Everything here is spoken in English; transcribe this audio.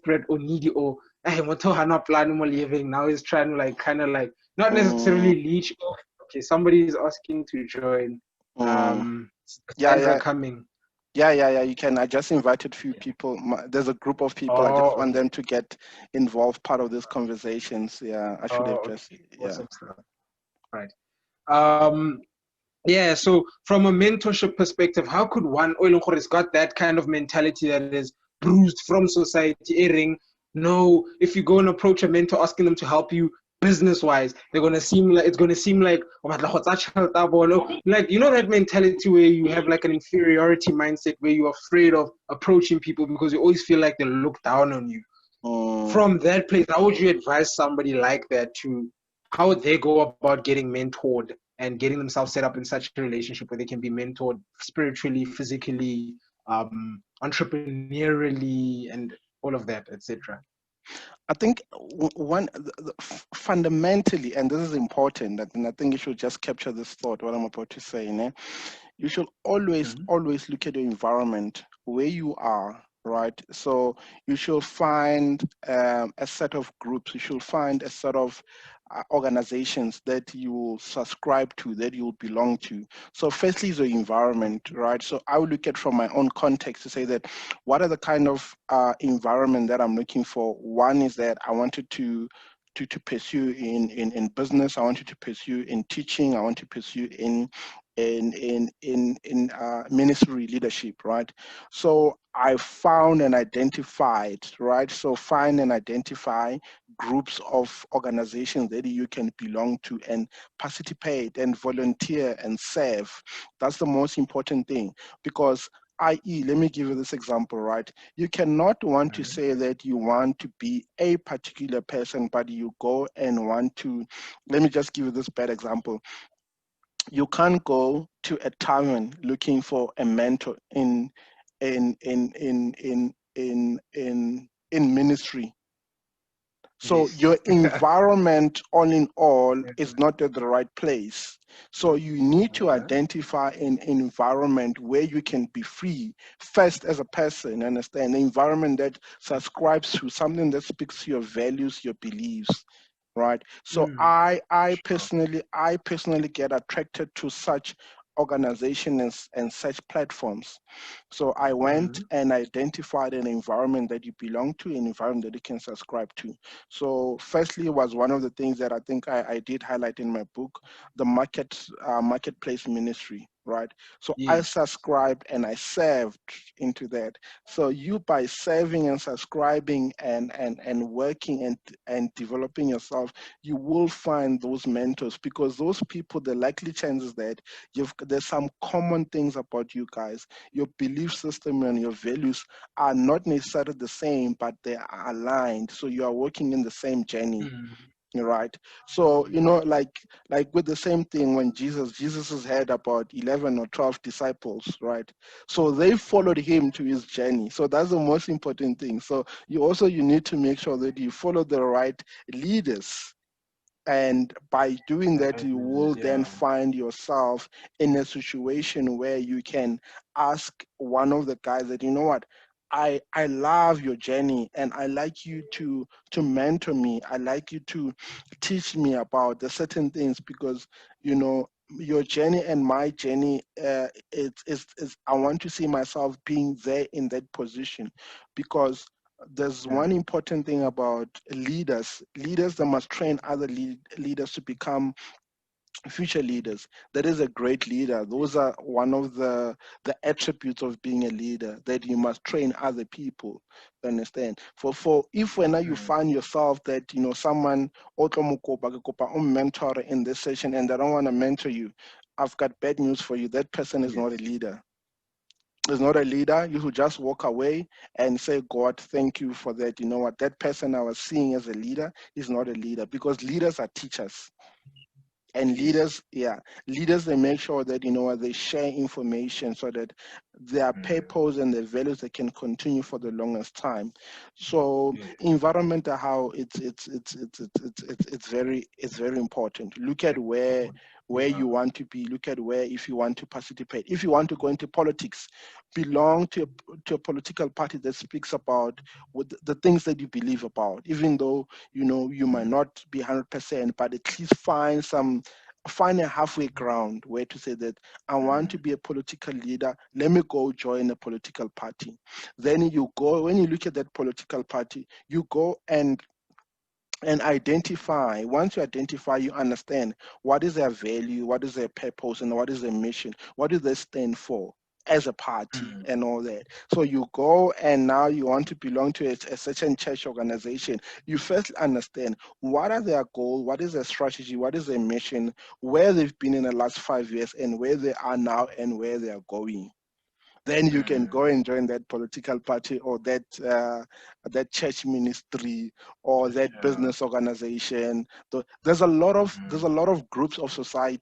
desperate or needy or hey, motho hana plan mo living now he's trying to like kind of like not necessarily leech off. Okay, somebody is asking to join. Yeah, Sandra yeah. coming. Yeah. You can. I just invited few people. There's a group of people. I just Oh, want okay. them to get involved, part of these conversations. Yeah, I should have Oh, just. okay. Yeah. Awesome stuff. Right. Yeah, so from a mentorship perspective, how could one has got that kind of mentality that is bruised from society, airing? No, if you go and approach a mentor asking them to help you business wise, they're gonna seem like it's gonna seem like like you know that mentality where you have like an inferiority mindset where you're afraid of approaching people because you always feel like they look down on you. From that place, how would you advise somebody like that to how would they go about getting mentored and getting themselves set up in such a relationship where they can be mentored spiritually, physically, entrepreneurially, and all of that, etc. I think fundamentally, and this is important, and I think you should just capture this thought, what I'm about to say. You should always look at your environment, where you are, right? So you should find a set of groups, you should find a set of organizations that you subscribe to, that you belong to. So firstly is the environment, right? So I will look at from my own context to say that what are the kind of environment that I'm looking for. One is that I wanted to pursue in business. I wanted to pursue in teaching. I want to pursue in ministry leadership, right? So I found and identified, right? So find and identify groups of organizations that you can belong to and participate and volunteer and serve. That's the most important thing, because i.e., let me give you this example, right? You cannot want to say that you want to be a particular person, but you go and want to, let me just give you this bad example. You can't go to a tavern looking for a mentor in ministry. So Yes. your environment, all in all, is not at the right place. So you need to identify an environment where you can be free first as a person, understand, an environment that subscribes to something that speaks to your values, your beliefs, right? So I personally get attracted to such organizations and such platforms. So I went and identified an environment that you belong to, an environment that you can subscribe to. So firstly was one of the things that I think I did highlight in my book, the marketplace ministry, right? So I Yes. subscribed and I served into that. So you, by serving and subscribing and working and developing yourself, you will find those mentors, because those people, the likely chances that there's some common things about you guys. Your belief system and your values are not necessarily the same, but they are aligned. So you are working in the same journey, right? So like with the same thing, when Jesus has had about 11 or 12 disciples, right? So they followed him to his journey. So that's the most important thing. So you need to make sure that you follow the right leaders, and by doing that you will then find yourself in a situation where you can ask one of the guys that, you know what, I love your journey and I like you to mentor me. I like you to teach me about the certain things, because your journey and my journey, is I want to see myself being there in that position, because there's one important thing about leaders. Leaders that must train other leaders to become future leaders. That is a great leader. Those are one of the attributes of being a leader, that you must train other people. You understand? For if when you find yourself that someone mentor in this session and they don't want to mentor you, I've got bad news for you. That person is not a leader. Is not a leader. You should just walk away and say, God, thank you for that. You know what? That person I was seeing as a leader is not a leader, because leaders are teachers. And leaders, they make sure that, they share information so that their purpose and their values that can continue for the longest time. So environmental how it's very important. Look at where you want to be, look at where, if you want to participate, if you want to go into politics, belong to a political party that speaks about what the things that you believe about, even though you might not be 100%, but at least find a halfway ground where to say that I want to be a political leader, let me go join a political party. Then you go, when you look at that political party, you go and identify. Once you identify, you understand what is their value, what is their purpose, and what is their mission, what do they stand for as a party and all that. So you go and now you want to belong to a certain church organization. You first understand what are their goals, what is their strategy, what is their mission, where they've been in the last 5 years, and where they are now and where they are going. Then you can go and join that political party or that church ministry or that business organization. So there's a lot of groups of society